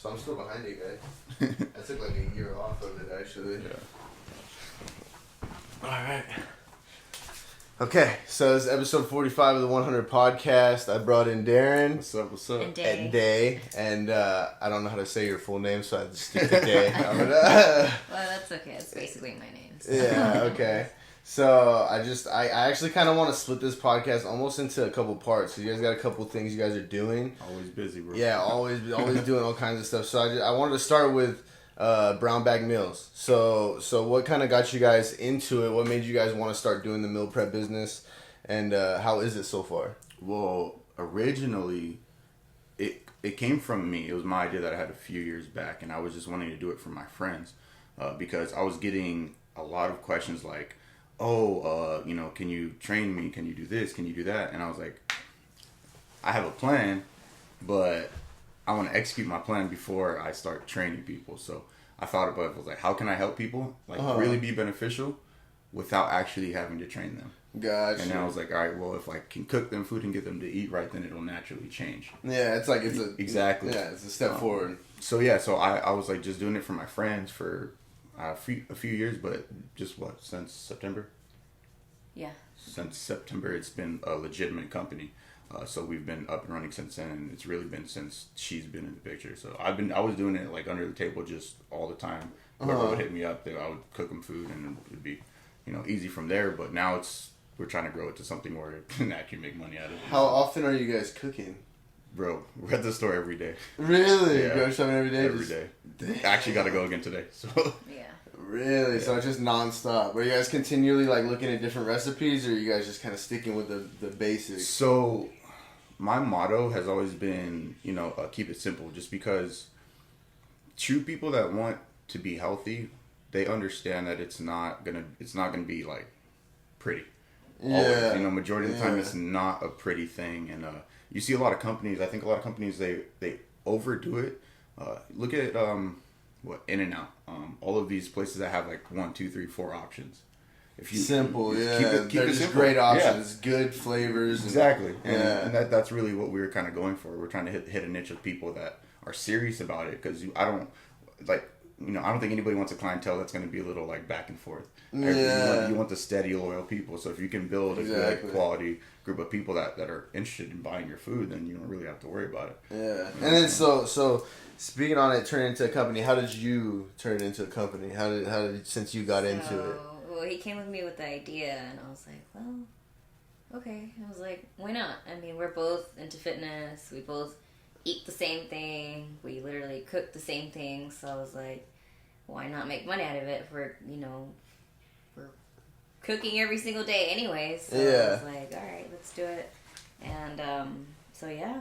So I'm still behind you guys. I took like a year off of it, actually. Yeah. Alright. Okay, so this is episode 45 of the 100 podcast. I brought in Darren. What's up? What's up? And Day. And Day. And I don't know how to say your full name, so I just stick to Day. Well, that's okay. It's basically my name. So. Yeah, okay. So I actually kind of want to split this podcast almost into a couple parts. So you guys got a couple things you guys are doing. Always busy, bro. Yeah, always doing all kinds of stuff. So I wanted to start with brown bag meals. So what kind of got you guys into it? What made you guys want to start doing the meal prep business? And how is it so far? Well, originally, it came from me. It was my idea that I had a few years back, and I was just wanting to do it for my friends because I was getting a lot of questions like, can you train me? Can you do this? Can you do that? And I was like, I have a plan, but I want to execute my plan before I start training people. So I thought about it. I was like, how can I help people really be beneficial without actually having to train them? Gotcha. And then I was like, all right, well, if I can cook them food and get them to eat right, then it'll naturally change. Yeah, it's exactly. Yeah, it's a step forward. So I was like just doing it for my friends for a few years, but just since September? Yeah. Since September, it's been a legitimate company. So we've been up and running since then, and it's really been since she's been in the picture. So I was doing it like under the table just all the time. Whoever would hit me up, I would cook them food, and it would be, easy from there. But now we're trying to grow it to something where it can actually make money out of it. How often are you guys cooking? Bro, we're at the store every day. Really? Yeah. You go shopping every day? Every day. I actually got to go again today. So. Yeah. Really? Yeah. So it's just nonstop. Are you guys continually like looking at different recipes, or are you guys just kind of sticking with the basics? So my motto has always been, keep it simple. Just because true people that want to be healthy, they understand that it's not gonna be like pretty. Yeah. Always, majority of the time it's not a pretty thing, and you see a lot of companies. I think a lot of companies they overdo it. Look at In-N-Out. All of these places that have like 1, 2, 3, 4 options. If you simple, yeah, keep it simple. Great options, good flavors. Exactly, yeah, and that's really what we were kind of going for. We're trying to hit a niche of people that are serious about it, because I don't think anybody wants a clientele that's going to be a little like back and forth. Yeah. You want the steady, loyal people. So if you can build a good quality group of people that are interested in buying your food, then you don't really have to worry about it. Yeah, and then so speaking on it, turn it into a company. How did you turn it into a company? How did since you got into it? Well, he came with me with the idea, and I was like, well, okay. I was like, why not? I mean, we're both into fitness. We both eat the same thing. We literally cook the same thing. So I was like, why not make money out of it? We're cooking every single day anyways. So I was like, all right, let's do it. And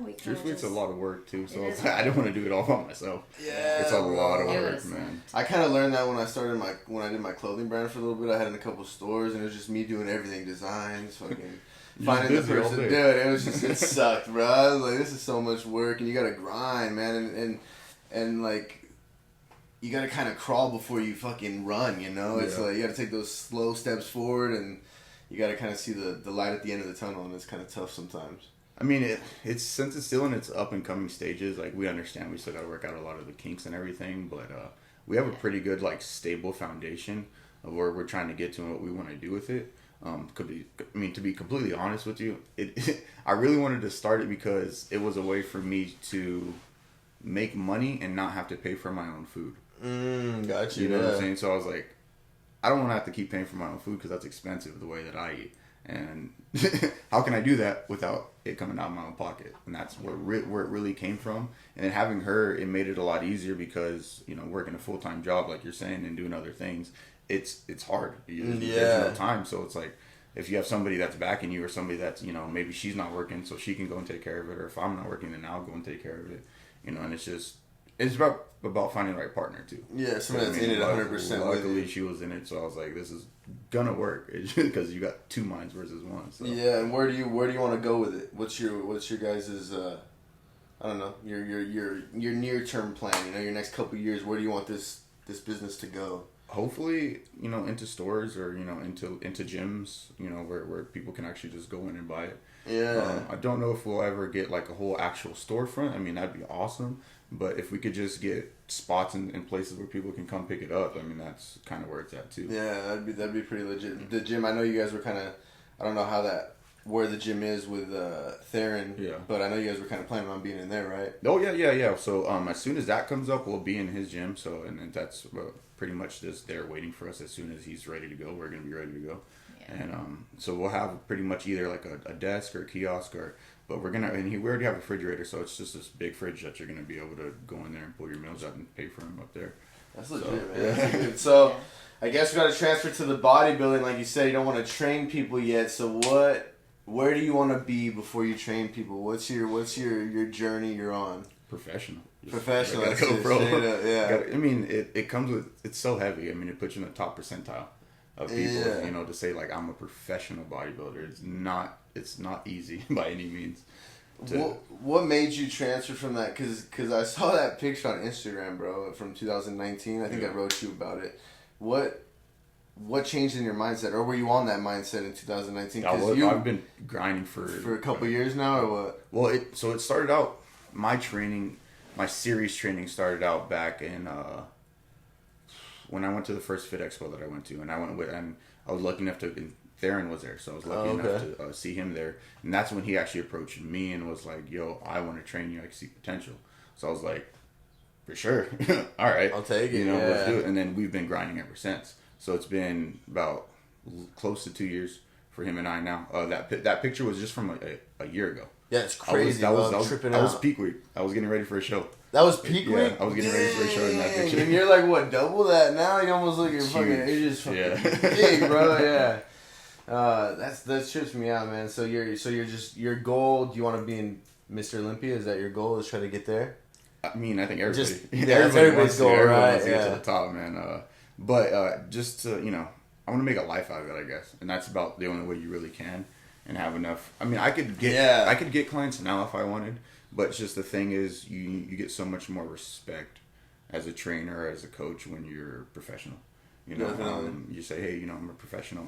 we truthfully, it's a lot of work too. So I didn't want to do it all by myself. Yeah, it's a lot of work, man. I kind of learned that when I did my clothing brand for a little bit. I had in a couple stores, and it was just me doing everything, designs, fucking finding the person. Dude, it sucked, bro. I was like, this is so much work, and you gotta grind, man, and like, you gotta kind of crawl before you fucking run. It's like you gotta take those slow steps forward, and you gotta kind of see the light at the end of the tunnel, and it's kind of tough sometimes. I mean, it's since it's still in its up and coming stages. Like, we understand we still got to work out a lot of the kinks and everything, but we have a pretty good like stable foundation of where we're trying to get to and what we want to do with it. To be completely honest with you, I really wanted to start it because it was a way for me to make money and not have to pay for my own food. Gotcha. You know what I'm saying? So I was like, I don't want to have to keep paying for my own food because that's expensive the way that I eat. And how can I do that without it coming out of my own pocket? And that's where it really came from. And then having her, it made it a lot easier because, working a full-time job, like you're saying, and doing other things, it's hard. There's no time. So it's like, if you have somebody that's backing you, or somebody that's, maybe she's not working, so she can go and take care of it. Or if I'm not working, then I'll go and take care of it. And it's about finding the right partner too. Yeah, somebody that's in it 100%. Luckily, she was in it, so I was like, "This is gonna work," because you got 2 minds versus 1. So. Yeah, and where do you want to go with it? What's your guys's I don't know, your near term plan? Your next couple of years. Where do you want this business to go? Hopefully, into stores or into gyms. Where people can actually just go in and buy it. Yeah. I don't know if we'll ever get like a whole actual storefront. I mean, that'd be awesome. But if we could just get spots in places where people can come pick it up, I mean, that's kind of where it's at too. Yeah, that'd be pretty legit. The gym, I know you guys were kind of, I don't know where the gym is with Darren. Yeah. But I know you guys were kind of planning on being in there, right? Oh yeah. So as soon as that comes up, we'll be in his gym. So and then that's pretty much just there waiting for us. As soon as he's ready to go, we're gonna be ready to go. Yeah. And so we'll have pretty much either like a desk or a kiosk but we're gonna, and we already have a refrigerator, so it's just this big fridge that you're gonna be able to go in there and pull your meals out and pay for them up there. That's legit, man. Yeah. That's good. So, I guess we got to transfer to the bodybuilding. Like you said, you don't want to train people yet. So where do you want to be before you train people? What's your journey you're on? Professional. Professional. Gotta go pro. Yeah. I mean, it comes with, it's so heavy. I mean, it puts you in the top percentile of people. Yeah. You know, to say like I'm a professional bodybuilder, it's not easy by any means. What made you transfer from that? Cause I saw that picture on Instagram, bro, from 2019. I think I wrote you about it. What changed in your mindset, or were you on that mindset in 2019? I've been grinding for a couple years now, or what? Well, it started out, my series training started out back in when I went to the first Fit Expo that I went to, and I was lucky enough to. Darren was there, so I was lucky enough to see him there, and that's when he actually approached me and was like, "Yo, I want to train you. I see potential." So I was like, "For sure, all right, I'll take it." Let's do it. And then we've been grinding ever since. So it's been about close to 2 years for him and I now. That picture was just from a year ago. Yeah, it's crazy. That was peak week. I was getting ready for a show. That was peak week? Yeah, I was getting ready for a show in that picture. And you're like, what, double that now? You almost look, you're just fucking big, bro. Yeah. That trips me out, man. So your goal, do you want to be in Mr. Olympia? Is that your goal, is try to get there? I mean, I think everybody. Everybody's goal, right? Wants to get to the top, man. But just to, I want to make a life out of it, I guess. And that's about the only way you really can and have enough. I mean, I could get clients now if I wanted, but it's just the thing is you get so much more respect as a trainer, as a coach when you're professional. You say, hey, I'm a professional,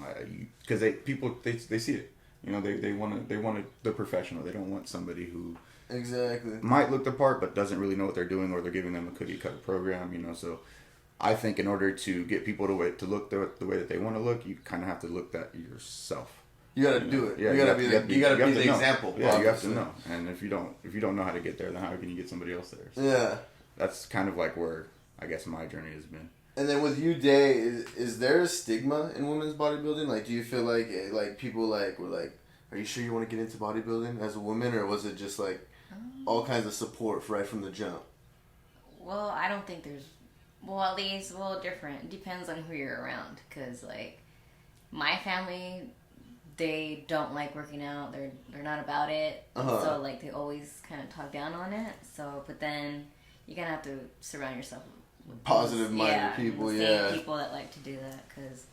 because people see it. They want the professional. They don't want somebody who exactly might look the part but doesn't really know what they're doing, or they're giving them a cookie cutter program. So I think in order to get people to look the way that they want to look, you kind of have to look at yourself. You got to do it. Yeah, you got to be the example. Yeah, you have to know. And if you don't know how to get there, then how can you get somebody else there? So yeah, that's kind of like where I guess my journey has been. And then with you, Day, is there a stigma in women's bodybuilding? Like, do you feel like people were like, are you sure you want to get into bodybuilding as a woman, or was it just like all kinds of support right from the jump? Well, I don't think there's. Well, at least, different. It depends on who you're around. Because, like, my family, they don't like working out. They're not about it. Uh-huh. So, like, they always kind of talk down on it. So, but then you kind of have to surround yourself with positive-minded people, people that like to do that. Because,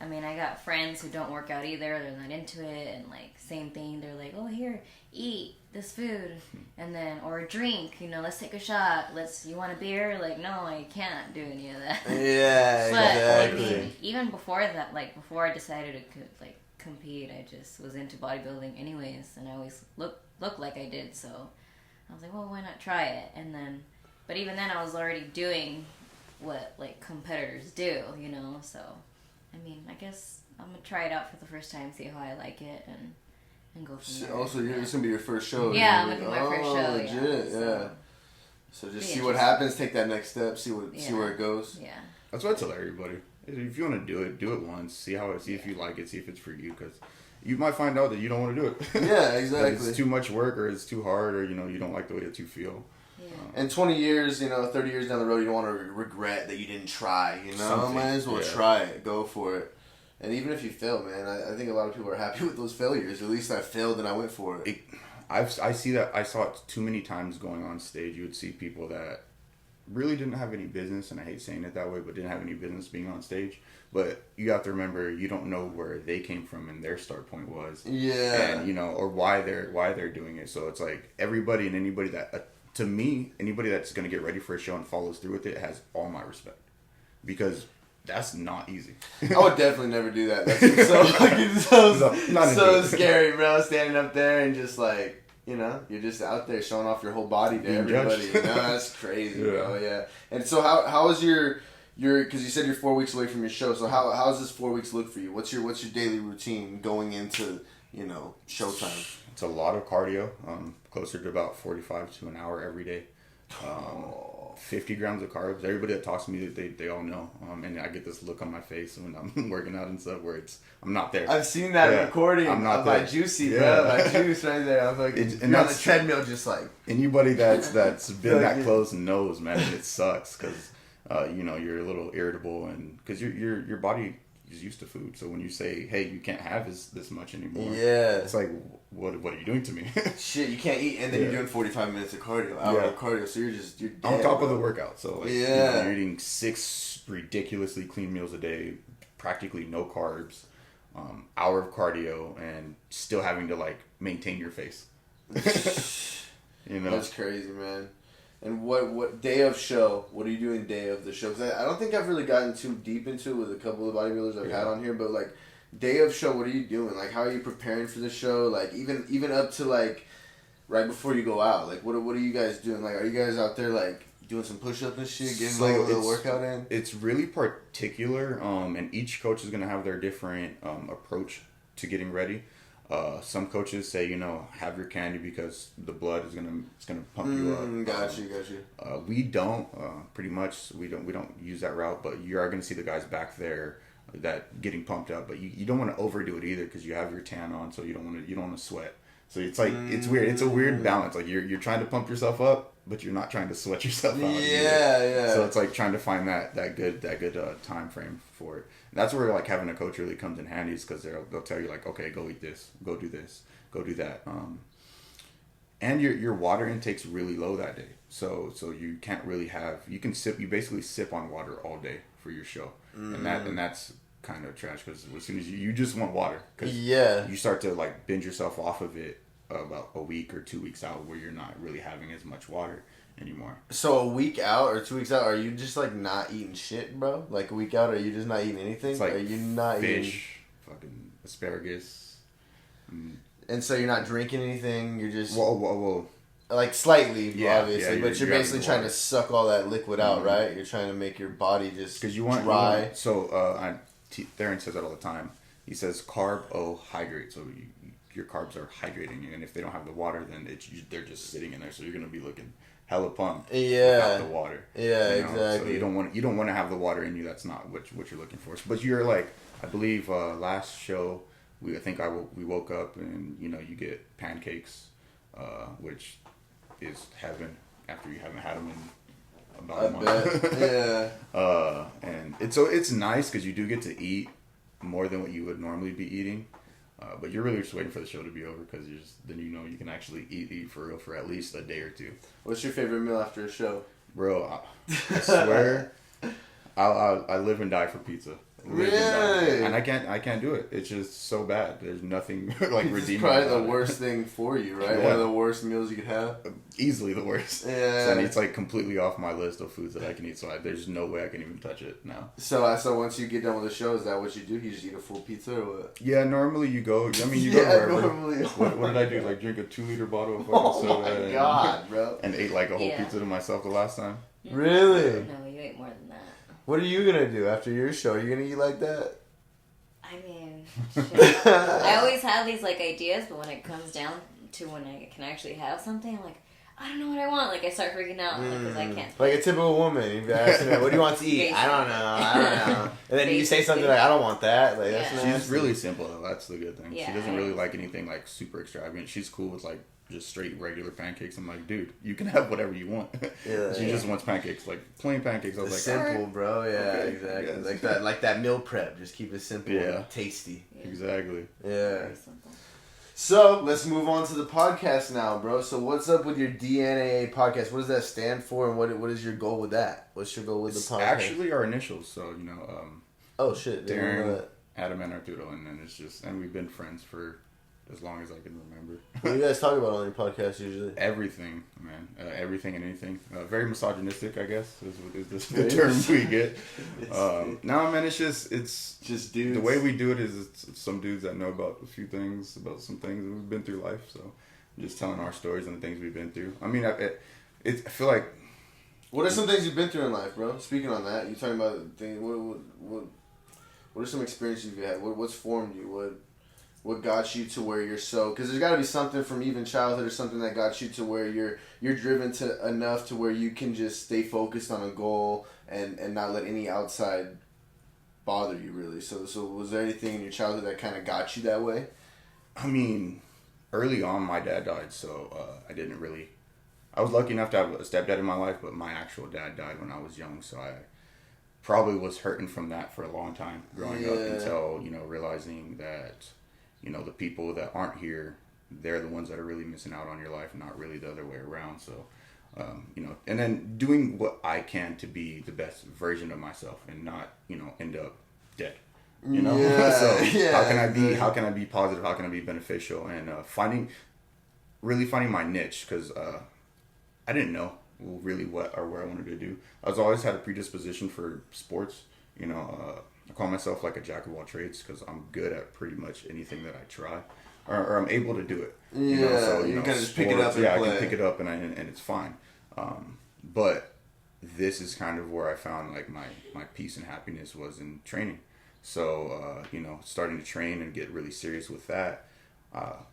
I mean, I got friends who don't work out either. They're not into it. And, like, same thing. They're like, oh, here, eat this food, and then, or a drink, let's take a shot, you want a beer? Like, no, I can't do any of that. Yeah, but, exactly. I mean, even before that, like, before I decided to, compete, I just was into bodybuilding anyways, and I always looked like I did, so I was like, well, why not try it? And then, but even then, I was already doing what, like, competitors do, so, I mean, I guess I'm gonna try it out for the first time, see how I like it, and go from there. Also, it's gonna be your first show. Yeah, I'm gonna be my first show. Legit, yeah. So just see what happens. Take that next step. See where it goes. Yeah. That's what I tell everybody. If you want to do it once. See if you like it. See if it's for you. Because you might find out that you don't want to do it. Yeah, exactly. It's too much work, or it's too hard, or you don't like the way that you feel. Yeah. And 20 years, 30 years down the road, you don't want to regret that you didn't try. Might as well try it. Go for it. And even if you fail, man, I think a lot of people are happy with those failures. At least I failed and I went for it. I see that. I saw it too many times going on stage. You would see people that really didn't have any business, and I hate saying it that way, but didn't have any business being on stage. But you have to remember, you don't know where they came from and their start point was. Yeah. And, or why they're doing it. So it's like everybody and anybody that, to me, anybody that's going to get ready for a show and follows through with it has all my respect. Because that's not easy. I would definitely never do that. That's so fucking so scary, bro. Standing up there and just like, You know, you're just out there showing off your whole body to Being everybody. judged. You know, that's crazy, bro. Yeah. And so how is your because you said you're 4 weeks away from your show. So how does this 4 weeks look for you? What's your daily routine going into showtime? It's a lot of cardio, closer to about 45 to an hour every day. 50 grams of carbs. Everybody that talks to me, they all know. And I get this look on my face when I'm working out and stuff where I'm not there. I've seen that recording of my Juicy, bro. My juice right there. I'm like, you're on the treadmill just like. Anybody that's been that close knows, man, and it sucks because, you're a little irritable and because your body is used to food. So when you say, hey, you can't have this much anymore. Yeah. It's like, what are you doing to me? Shit, you can't eat, and then you're doing 45 minutes of cardio, hour of cardio, so you're dead, on top of the workout. So like, you're eating 6 ridiculously clean meals a day, practically no carbs, hour of cardio, and still having to like maintain your face. That's crazy, man. And what day of show? What are you doing day of the show? Because I don't think I've really gotten too deep into it with a couple of bodybuilders I've had on here, but like day of show, what are you doing? Like how are you preparing for the show? Like even up to like right before you go out. Like what are you guys doing? Like are you guys out there like doing some push-ups and shit, getting like a little workout in? It's really particular, and each coach is gonna have their different approach to getting ready. Some coaches say, have your candy because the blood is gonna pump you up. Got you. We don't pretty much we don't use that route, but you are gonna see the guys back there that getting pumped up. But you don't want to overdo it either because you have your tan on, so you don't want to sweat. So it's like it's weird. It's a weird balance. Like you're trying to pump yourself up, but you're not trying to sweat yourself out. Yeah. So it's like trying to find that good time frame for it. And that's where like having a coach really comes in handy, is because they'll tell you like, okay, go eat this, go do this, go do that. And your water intake's really low that day, so you can't really you basically sip on water all day for your show, and that's kind of trash because as soon as you just want water, because you start to like binge yourself off of it about a week or 2 weeks out where you're not really having as much water anymore. So a week out or 2 weeks out, are you just like not eating shit, bro? Like a week out, are you just not eating anything? It's like are you not fish, fucking asparagus. And so you're not drinking anything. You're just well. Like slightly, obviously, yeah, but you're basically trying to suck all that liquid out, right? You're trying to make your body just dry. Darren says that all the time. He says carbohydrate, so your carbs are hydrating, and if they don't have the water, then they're just sitting in there. So you're gonna be looking hella pumped without the water. Yeah, exactly. So you don't want to have the water in you. That's not what you're looking for. But you're like, I believe last show we woke up and you get pancakes, which is heaven after you haven't had them in about a month. Yeah. And it's nice because you do get to eat more than what you would normally be eating. But you're really just waiting for the show to be over because then you can actually eat for real for at least a day or two. What's your favorite meal after a show? Bro, I swear, I live and die for pizza. Really? And I can't do it. It's just so bad. There's nothing like redeeming. It's probably the worst thing for you, right? Yeah. One of the worst meals you could have. Easily the worst. Yeah. And it's like completely off my list of foods that I can eat. So there's no way I can even touch it now. So once you get done with the show, is that what you do? You just eat a full pizza or what? Yeah, normally you go. I mean, you go wherever. Normally. What did I do? Like drink a 2-liter bottle of fucking soda. Oh my god, bro! And ate like a whole pizza to myself the last time. Really? No, you ate more than that. What are you gonna do after your show? Are you gonna eat like that? I mean, shit. I always have these like ideas, but when it comes down to when I can actually have something, I'm like, I don't know what I want. Like I start freaking out because I can't. Like a typical woman, you'd be asking her, "What do you want to eat?" I don't know. And then you say something like, "I don't want that." Like that's She's really simple though. That's the good thing. Yeah, she doesn't really like anything like super extravagant. She's cool with like just straight regular pancakes. I'm like, dude, you can have whatever you want. She just wants pancakes, like plain pancakes. I was like, simple, bro. Yeah, okay, exactly. Yes. Like that meal prep. Just keep it simple and tasty. Yeah. Exactly. Yeah. So let's move on to the podcast now, bro. So what's up with your DNA podcast? What does that stand for, and what is your goal with that? What's your goal with the podcast? Actually, our initials. So oh shit, Darren, Adam, and Arturo, and then and we've been friends for as long as I can remember. What do you guys talk about on your podcast usually? Everything, man. Everything and anything. Very misogynistic, I guess, is the term we get. No, man, it's just dudes. The way we do it is it's some dudes that know about a few things, about some things, and we've been through life, so just telling our stories and the things we've been through. I mean, I feel like. What are some things you've been through in life, bro? Speaking on that, you talking about things. What are some experiences you've had? What's formed you? What got you to where you're so? Because there's got to be something from even childhood or something that got you to where you're driven to enough to where you can just stay focused on a goal and not let any outside bother you, really. So was there anything in your childhood that kind of got you that way? I mean, early on, my dad died, so I didn't really. I was lucky enough to have a stepdad in my life, but my actual dad died when I was young, so I probably was hurting from that for a long time growing up until, realizing that, the people that aren't here, they're the ones that are really missing out on your life, not really the other way around. So, and then doing what I can to be the best version of myself and not, end up dead. How can I be positive? How can I be beneficial? And finding my niche, because I didn't know really what or where I wanted to do. I was always had a predisposition for sports. I call myself like a jack of all trades because I'm good at pretty much anything that I try, or I'm able to do it. You can just pick it up and play. I can pick it up and it's fine. But this is kind of where I found like my peace and happiness was in training. So starting to train and get really serious with that.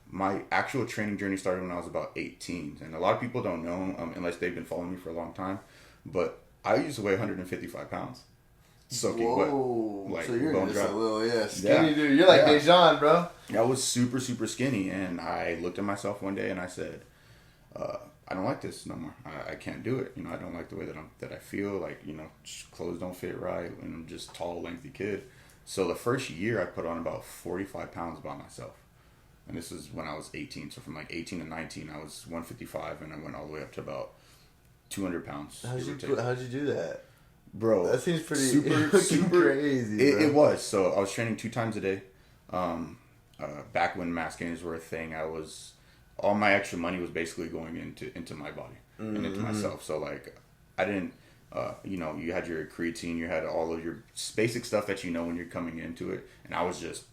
My actual training journey started when I was about 18, and a lot of people don't know unless they've been following me for a long time. But I used to weigh 155 pounds. Soaking wet. Like, so you're just dry. a little, skinny dude. You're like Dejan, bro. I was super, super skinny, and I looked at myself one day and I said, I don't like this no more. I can't do it. I don't like the way that I feel. Like, clothes don't fit right, and I'm just tall, lengthy kid. So the first year I put on about 45 pounds by myself. And this is when I was 18. So from like 18 to 19, I was 155, and I went all the way up to about 200 pounds. How'd you do that? Bro, that seems pretty super crazy. It was. So I was training 2 times a day. Back when mass gainers were a thing, all my extra money was basically going into my body and into myself. So like, I didn't, you had your creatine, you had all of your basic stuff that when you're coming into it, and I was just,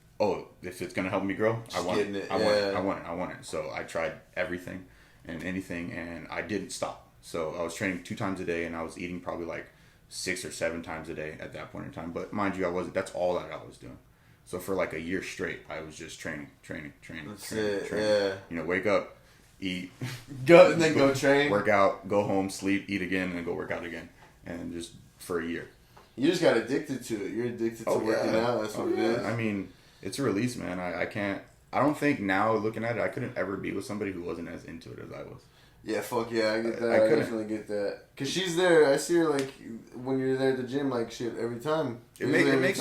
if it's gonna help me grow, I want it. I want it. So I tried everything and anything, and I didn't stop. So I was training 2 times a day, and I was eating probably like 6 or 7 times a day at that point in time. But mind you, that's all that I was doing. So for like a year straight, I was just training. Yeah. Wake up, eat, go train, work out, go home, sleep, eat again, and then go work out again, and just for a year. You just got addicted to it. You're addicted to working out. That's what it is. I mean, it's a release, man. I can't. I don't think now looking at it, I couldn't ever be with somebody who wasn't as into it as I was. Yeah, fuck yeah, I get that. I definitely get that. Cause she's there. I see her like when you're there at the gym, like shit every time. It makes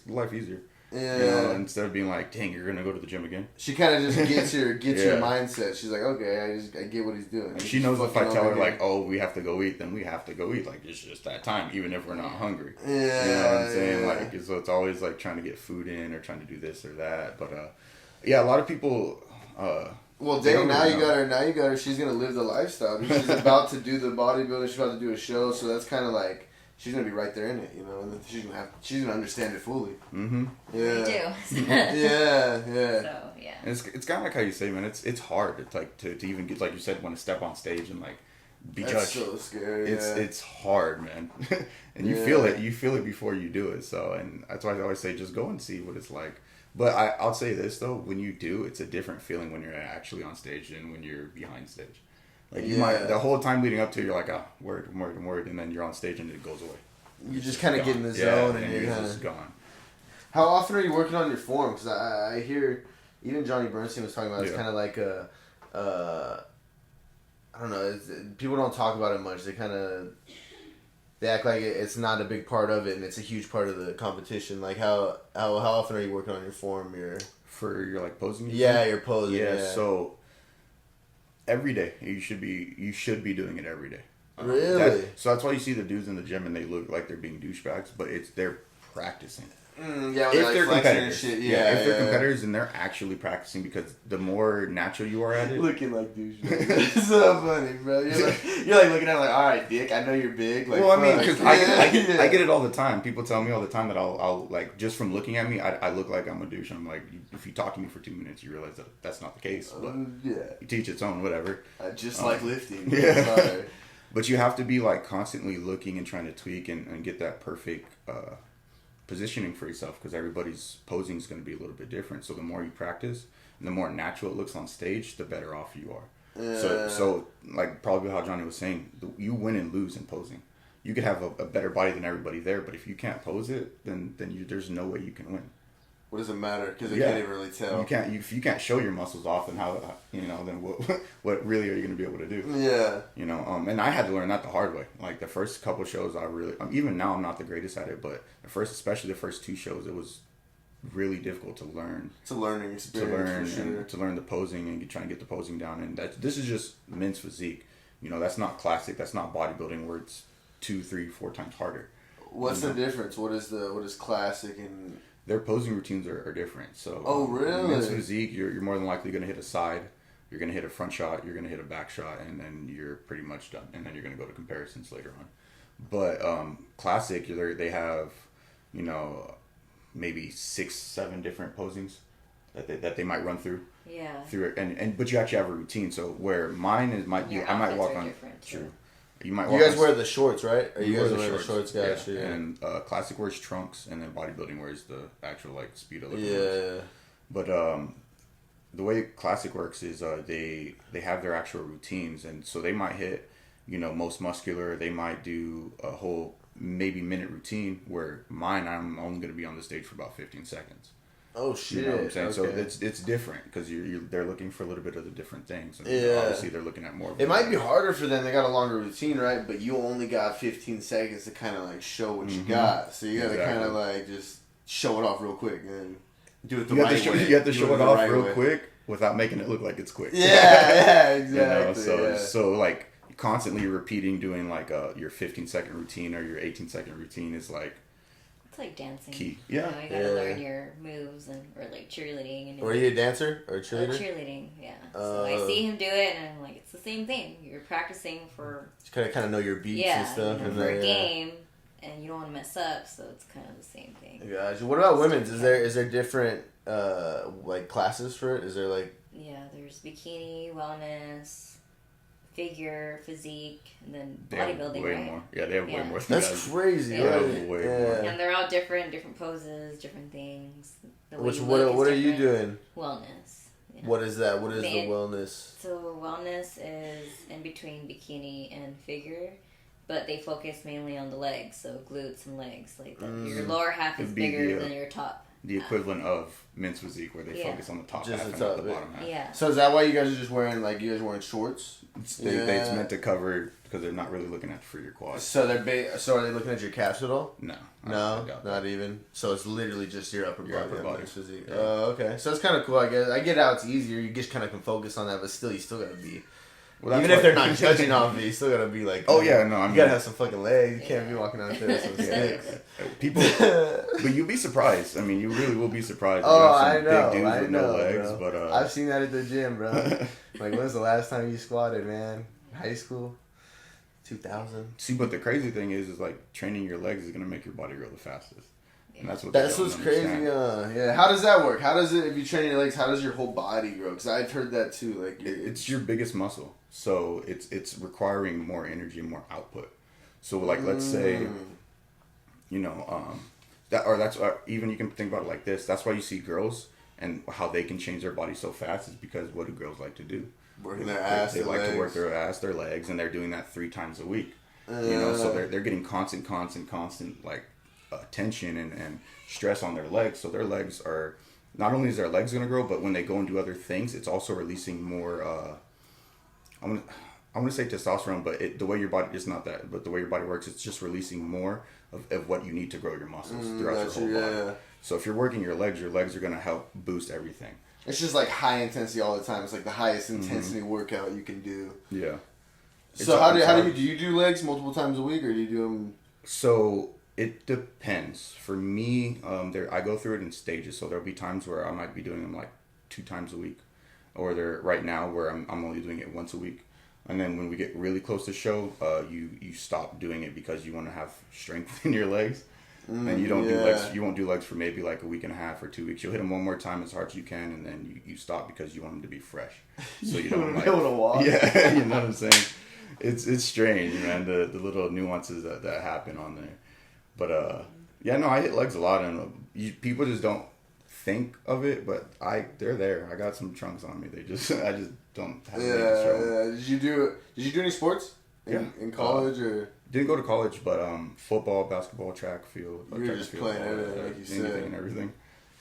life easier. Yeah. Instead of being like, dang, you're gonna go to the gym again. She kind of just gets your mindset. She's like, okay, I get what he's doing. And she knows if I tell her like, oh, we have to go eat, then we have to go eat. Like it's just that time, even if we're not hungry. Yeah. You know what I'm saying? Like, so it's always like trying to get food in or trying to do this or that. But a lot of people. Well, Dane, now you got her. She's gonna live the lifestyle. She's about to do the bodybuilding. She's about to do a show, so that's kind of like she's gonna be right there in it, and she's gonna understand it fully. Mm-hmm. Yeah. We do. yeah. So yeah. And it's kind of like how you say, man. It's hard. It's like to even get, like you said, want to step on stage and like be that's judged. So scary. It's hard, man. And you feel it. You feel it before you do it. So, and that's why I always say, just go and see what it's like. But I'll say this though, when you do, it's a different feeling when you're actually on stage than when you're behind stage. Like you might, the whole time leading up to it, you're like, word, and then you're on stage and it goes away. You just kind of get in the zone and you're just gone. How often are you working on your form? Because I hear, even Johnny Bernstein was talking about it's kind of like I don't know, people don't talk about it much. They act like it's not a big part of it, and it's a huge part of the competition. Like how often are you working on your form? For your like posing? Yeah, your posing. Yeah, so every day you should be doing it every day. Really? So that's why you see the dudes in the gym and they look like they're being douchebags, but they're practicing. Yeah, if like they're competitors. Shit. If they're competitors and they're actually practicing, because the more natural you are at it, looking like douche. It's so funny, bro. You're like looking at it like, all right, dick. I know you're big. Like, well, I mean, because I get it all the time. People tell me all the time that I'll like, just from looking at me, I look like I'm a douche. I'm like, if you talk to me for 2 minutes, you realize that that's not the case. But you teach its own, whatever. I just like lifting. Yeah. Sorry. But you have to be like constantly looking and trying to tweak and get that perfect positioning for yourself, because everybody's posing is going to be a little bit different. So the more you practice and the more natural it looks on stage, the better off you are. Yeah. So like probably how Johnny was saying, you win and lose in posing. You could have a better body than everybody there, but if you can't pose it, then there's no way you can win. What does it matter? Because they can't even really tell. If you can't show your muscles off, then how then what really are you going to be able to do? Yeah. And I had to learn that the hard way. Like the first couple shows, I really even now I'm not the greatest at it, but especially the first 2 shows, it was really difficult to learn. It's a learning experience. To learn the posing and trying to get the posing down. And this is just men's physique. That's not classic. That's not bodybuilding where it's 2, 3, 4 times harder. What's the difference? What is classic and their posing routines are different. So, really? Men's physique, you're more than likely going to hit a side, you're going to hit a front shot, you're going to hit a back shot, and then you're pretty much done. And then you're going to go to comparisons later on. But classic, they have, maybe 6, 7 different posings that they might run through. Yeah. But you actually have a routine. So where mine might be, I might walk on. True. You guys wear the shorts, right? Or you guys wear the shorts, guys? Yeah. And classic wears trunks, and then bodybuilding wears the actual like speedo. Yeah. But the way classic works is they have their actual routines, and so they might hit, most muscular. They might do a whole maybe minute routine. Where mine, I'm only going to be on the stage for about 15 seconds. Oh shit! You know what I'm saying? Okay. So it's different because they're looking for a little bit of the different things. And obviously they're looking at more. It might be harder for them. They got a longer routine, right? But you only got 15 seconds to kind of like show what you got. So you got to kind of like just show it off real quick and do it the right way. You have to show it off real quick without making it look like it's quick. Yeah, exactly. So like constantly repeating doing like your 15-second routine or your 18-second routine is like. It's like dancing. Key. Yeah. You gotta learn your moves or like cheerleading. Are you a dancer or a cheerleader? Cheerleading, yeah. So I see him do it and I'm like, it's the same thing. You're practicing for... You kind of know your beats and stuff. And for a game, and you don't want to mess up, so it's kind of the same thing. Gotcha. What about women's? Is there different like classes for it? Is there like... Yeah, there's bikini, wellness... figure, physique, and then bodybuilding, way right? More. Yeah, they have way more. That's crazy. Yeah. Way more. And they're all different poses, different things. What are you doing? Wellness. Yeah. What is that? What is the wellness? So wellness is in between bikini and figure, but they focus mainly on the legs, so glutes and legs. Like your lower half is bigger than your top. The equivalent of men's physique, where they focus on the top half and not the bottom half. Yeah. So is that why you guys are just wearing wearing shorts? It's meant to cover because they're not really looking for your quads. So are they looking at your calves at all? No, not even. So it's literally just your upper body physique. Yeah. Okay. So it's kind of cool. I guess I get how it's easier. You just kind of can focus on that, but still, you still gotta be. Well, even if they're not judging off of it, you still gotta be like, oh yeah, no, I mean, you gotta have some fucking legs. You can't be walking out there with some sticks. People, but you'll be surprised. I mean, you really will be surprised. Oh, I know. Big dudes with no legs, bro. But I've seen that at the gym, bro. Like, when's the last time you squatted, man? High school, 2000. See, but the crazy thing is like training your legs is gonna make your body grow the fastest. And that's what's crazy. Yeah. How does that work? How does it, if you train your legs, how does your whole body grow? Because I've heard that too. Like it's your biggest muscle, so it's requiring more energy and more output. So like let's say, that's even you can think about it like this. That's why you see girls and how they can change their body so fast is because what do girls like to do? Working their ass. They like to work their ass, their legs, and they're doing that 3 times a week. So they're getting constant like. Tension and stress on their legs, so their legs are not only is their legs going to grow, but when they go and do other things, it's also releasing more I'm gonna say testosterone, but the way your body, it's not that, but the way your body works, it's just releasing more of what you need to grow your muscles throughout your whole body. So if you're working your legs are going to help boost everything. It's just like high intensity all the time. It's like the highest intensity workout you can do. Yeah. So how do you do legs multiple times a week, or do you do them? So It depends. For me, I go through it in stages. So there'll be times where I might be doing them like 2 times a week, or there right now where I'm only doing it once a week. And then when we get really close to show, you stop doing it because you want to have strength in your legs. And you don't do legs. You won't do legs for maybe like a week and a half or 2 weeks. You'll hit them one more time as hard as you can, and then you stop because you want them to be fresh. So you don't be able to walk. Yeah, you know what I'm saying. It's strange, man. The little nuances that happen on there. But yeah, no, I hit legs a lot, and people just don't think of it, but they're there. I got some chunks on me. I just don't have any Yeah. Did you do any sports in college or? Didn't go to college, but football, basketball, track field. You were just playing everything, like you said. Anything and everything.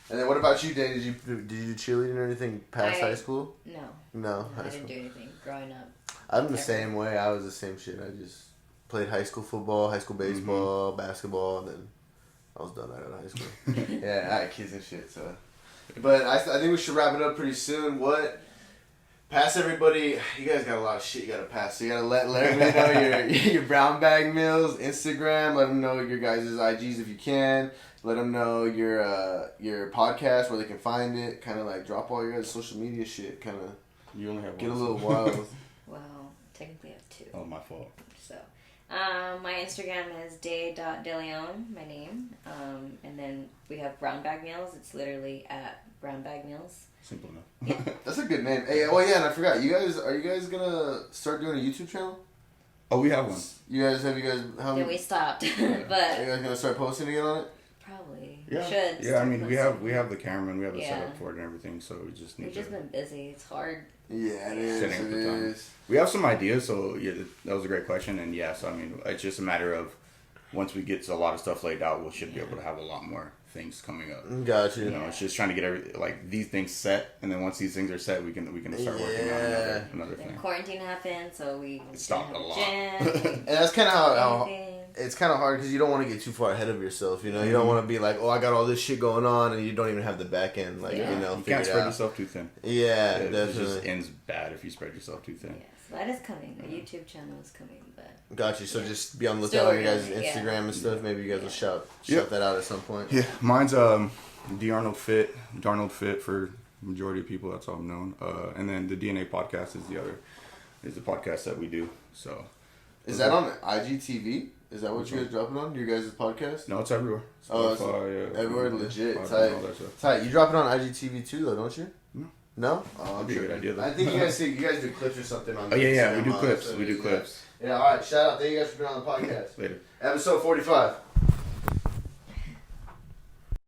And then what about you, Dan? Did you do cheerleading or anything past high school? No, I didn't do anything growing up. I'm the same way. I was the same shit. I just played high school football, high school baseball, basketball, and then I was done out of high school. Yeah, I had kids and shit. So, but I think we should wrap it up pretty soon. Pass everybody. You guys got a lot of shit you gotta pass. So you gotta let everybody know your brown bag meals, Instagram. Let them know your guys' IGs if you can. Let them know your podcast where they can find it. Kind of like drop all your guys' social media shit. Kind of. You only have get a little wild. Well, technically I have 2. Oh, my fault. So, my Instagram is day.deleon, my name. And then we have Brown Bag Meals. It's literally at Brown Bag Meals. Simple enough. Yeah. That's a good name. Hey, oh yeah, and I forgot. Are you guys gonna start doing a YouTube channel? Oh, we have one. How many? Then we stopped. But Are you guys gonna start posting again on it? Probably. Yeah. We should. Yeah, I mean, we have the camera and we have the setup for it and everything, so we just need We've just been busy. It's hard. Yeah, it is. We have some ideas, so yeah, that was a great question, and yeah, so I mean, it's just a matter of once we get a lot of stuff laid out, we should be able to have a lot more things coming up. Gotcha. You know, it's just trying to get these things set, and then once these things are set, we can start working on another thing. Quarantine happened, so we stopped a lot. And that's kind of how it's kind of hard because you don't want to get too far ahead of yourself. You know, you don't want to be like, oh, I got all this shit going on, and you don't even have the back end. Like, you can't spread yourself too thin. Yeah, definitely. It just ends bad if you spread yourself too thin. Yes, that is coming. A YouTube channel is coming, but. Got you. So just be on the lookout on your guys' Instagram and stuff. Maybe you guys will shout that out at some point. Yeah, mine's Darnold Fit for majority of people. That's all I'm known. And then the DNA podcast is the podcast that we do. So. Is that on IGTV? Is that what you guys dropping on? Your guys' podcast? No, it's everywhere. Everywhere, legit. Tight. You drop it on IGTV too, though, don't you? No? Oh, that'd be a good idea, though. I think you guys do clips or something on. Oh yeah, we do clips. We do clips. Yeah. All right. Shout out. Thank you guys for being on the podcast. Later. Episode 45.